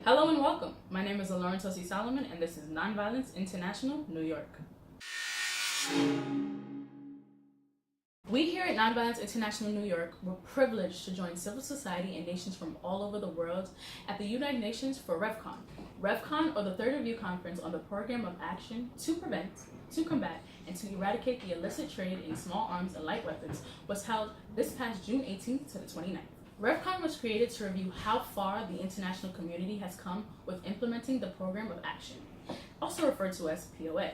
Hello and welcome. My name is Lauren Tosi Solomon, and this is Nonviolence International New York. We here at Nonviolence International New York were privileged to join civil society and nations from all over the world at the United Nations for RevCon. RevCon, or the Third Review Conference on the Program of Action to Prevent, to Combat, and to Eradicate the Illicit Trade in Small Arms and Light Weapons, was held this past June 18th to the 29th. RevCon was created to review how far the international community has come with implementing the Program of Action, also referred to as POA,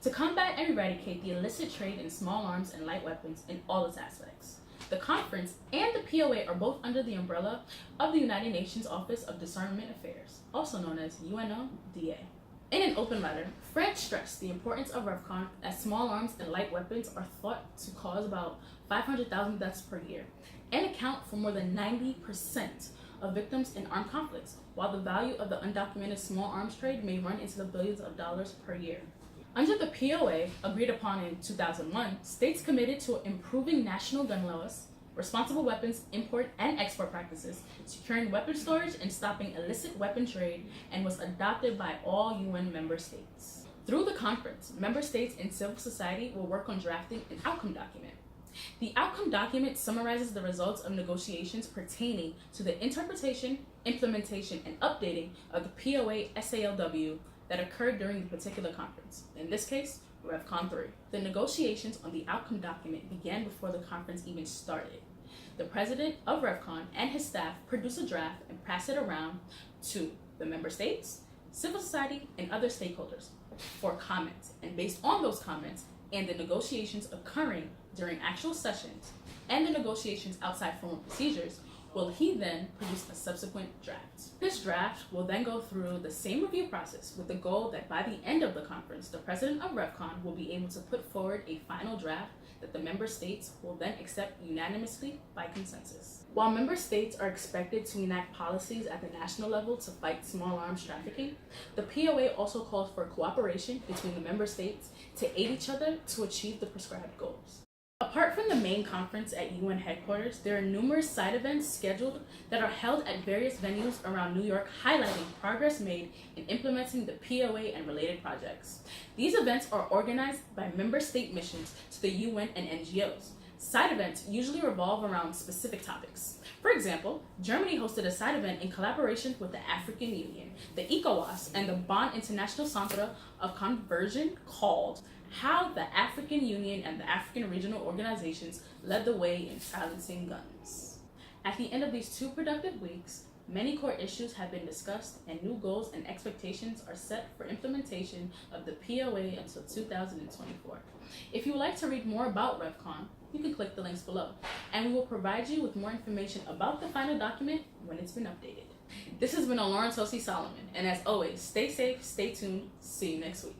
to combat and eradicate the illicit trade in small arms and light weapons in all its aspects. The conference and the POA are both under the umbrella of the United Nations Office of Disarmament Affairs, also known as UNODA. In an open letter, France stressed the importance of RevCon as small arms and light weapons are thought to cause about 500,000 deaths per year and account for more than 90% of victims in armed conflicts, while the value of the undocumented small arms trade may run into the billions of dollars per year. Under the POA, agreed upon in 2001, states committed to improving national gun laws, responsible weapons import and export practices, securing weapon storage, and stopping illicit weapon trade, and was adopted by all UN member states. Through the conference, member states and civil society will work on drafting an outcome document. The outcome document summarizes the results of negotiations pertaining to the interpretation, implementation, and updating of the POA SALW that occurred during the particular conference, in this case, RevCon 3. The negotiations on the outcome document began before the conference even started. The president of RevCon and his staff produce a draft and pass it around to the member states, civil society, and other stakeholders for comments. And based on those comments and the negotiations occurring during actual sessions and the negotiations outside formal procedures, will he then produce a subsequent draft. This draft will then go through the same review process with the goal that by the end of the conference, the president of RevCon will be able to put forward a final draft that the member states will then accept unanimously by consensus. While member states are expected to enact policies at the national level to fight small arms trafficking, the POA also calls for cooperation between the member states to aid each other to achieve the prescribed goals. Apart from the main conference at UN headquarters, there are numerous side events scheduled that are held at various venues around New York, highlighting progress made in implementing the POA and related projects. These events are organized by member state missions to the UN and NGOs. Side events usually revolve around specific topics. For example, Germany hosted a side event in collaboration with the African Union, the ECOWAS, and the Bonn International Centre of Conversion called How the African Union and the African regional organizations led the way in silencing guns. At the end of these 2 productive weeks, many core issues have been discussed and new goals and expectations are set for implementation of the POA until 2024. If you would like to read more about RevCon, you can click the links below, and we will provide you with more information about the final document when it's been updated. This has been Lauren Tosi Solomon, and as always, stay safe, stay tuned, see you next week.